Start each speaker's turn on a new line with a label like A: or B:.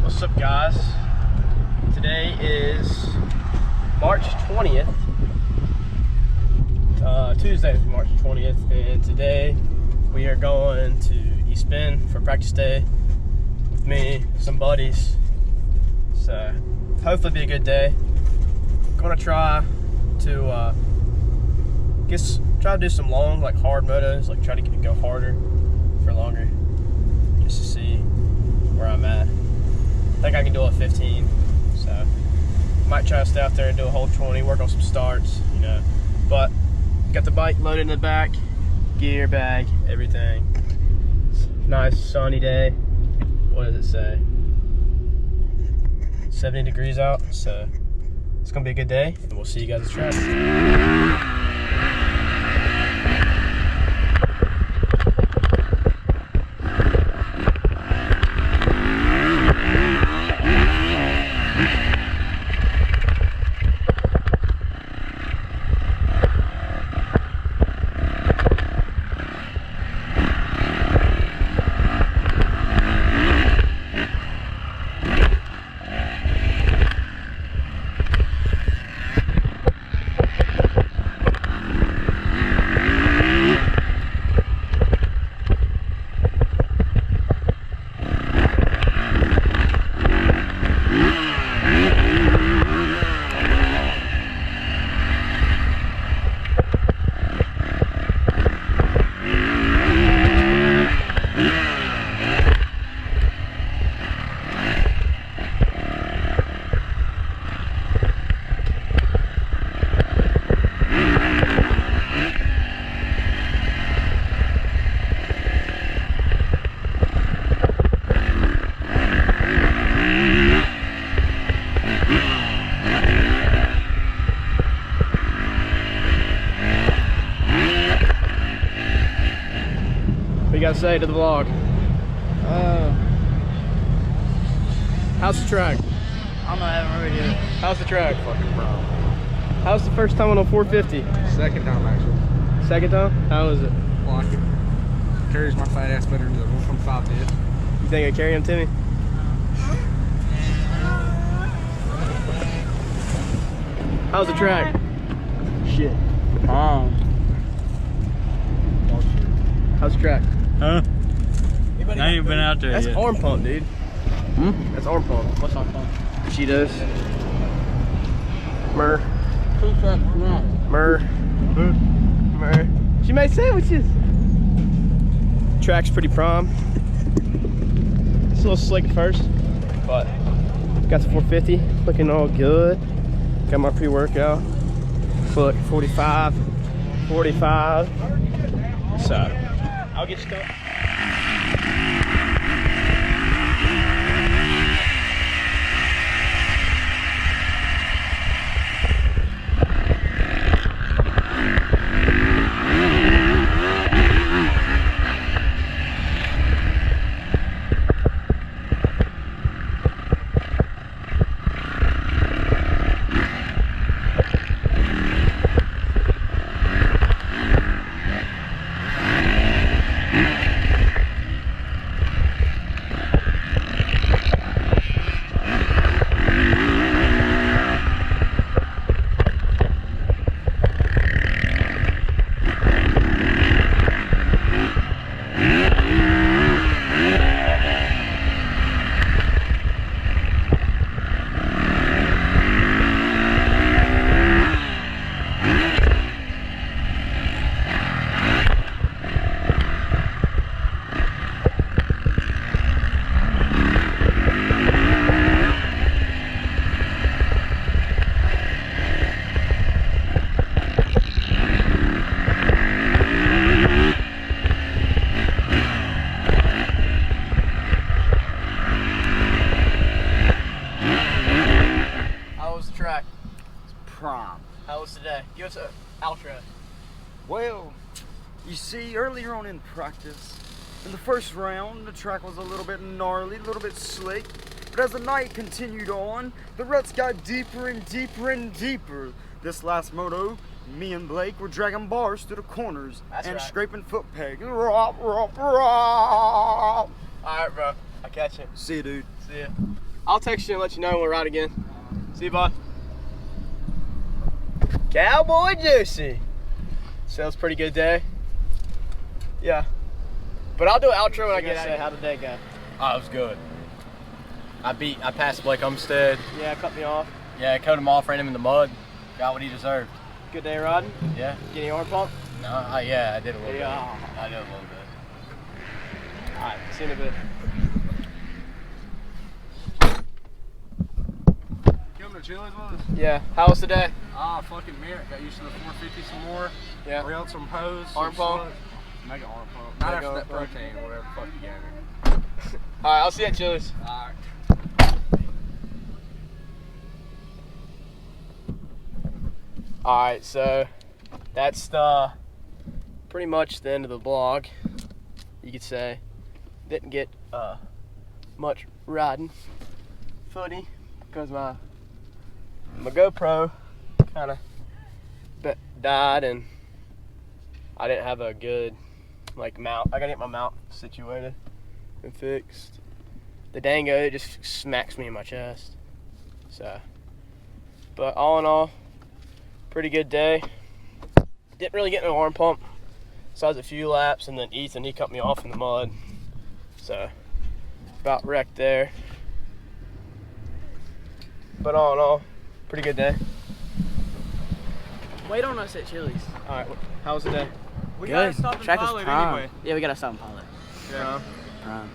A: What's up, guys? Today is March 20th, Tuesday, March 20th, and today we are going to Eastbend for practice day with me, some buddies. So hopefully be a good day. Gonna try to try to do some long, like hard motos, like try to go harder for longer, just to see where I'm at. I think I can do a 15, so might try to stay out there and do a whole 20, work on some starts, you know. But got the bike loaded in the back, gear, bag, everything. Nice sunny day. What does it say? 70 degrees out, so it's gonna be a good day, and we'll see you guys at the track. What you gotta say to the vlog? How's the track?
B: I'm not having a radio.
A: How's the track?
C: Fucking problem.
A: How's the first time on a 450?
C: Second time, actually.
A: Second time? How was it?
C: Like it. Carries my fat ass better than the 1.5 did.
A: You think I carry him to me? How's the track?
C: Shit.
A: How's the track?
B: Huh? I ain't been out there
A: That's
B: yet.
A: arm pump, dude.
B: Hmm?
A: That's arm pump.
B: What's on phone?
A: Cheetos. Myrrh.
B: Myrrh.
A: Myrrh. Myrrh. She made sandwiches. Track's pretty prime. It's a little slick at first, but got the 450 looking all good. Got my pre-workout. Look, 45. So I'll get stuck.
C: Prime.
A: How was today? Give us an outro.
C: Well, you see, earlier on in practice, in the first round, the track was a little bit gnarly, a little bit slick. But as the night continued on, the ruts got deeper and deeper and deeper. This last moto, me and Blake were dragging bars through the corners and scraping foot pegs. Alright,
A: bro. I'll catch you.
C: See you, dude.
A: See ya. I'll text you and let you know when we're out again. See you, bud. Cowboy Juicy. So that was a pretty good day. Yeah. But I'll do an outro when I get out. How did the day go?
D: Oh, it was good. I passed Blake Umstead.
A: Yeah, cut me off.
D: Yeah, I cut him off, ran him in the mud. Got what he deserved.
A: Good day riding?
D: Yeah.
A: Get any arm pump?
D: No, yeah, I did a little bit.
A: Yeah.
D: I did a little bit.
A: Alright, see you in a bit.
E: Coming to Chili's with us?
A: Yeah. How was the day?
E: Ah, fucking merit. Got used to the 450 some more.
A: Yeah.
E: Railed some hose.
A: Arm pump?
E: Make an arm pump. Not after that protein or whatever the fuck you gave me.
A: Alright, I'll see you at Chili's.
E: Alright.
A: Alright, so that's pretty much the end of the vlog, you could say. Didn't get much riding footy because my GoPro kind of died and I didn't have a good mount. I gotta get my mount situated and fixed. The dango, it just smacks me in my chest. So, but all in all, pretty good day. Didn't really get no arm pump besides a few laps, and then Ethan, he cut me off in the mud. So, about wrecked there. But all in all, pretty good day.
B: Wait on us at Chili's.
A: All right, how was the day?
E: We
B: Good.
E: gotta stop in
B: Track was
E: Pilot
B: prime.
E: anyway.
B: Yeah, we gotta stop in Pilot.
E: Yeah.
B: Prime.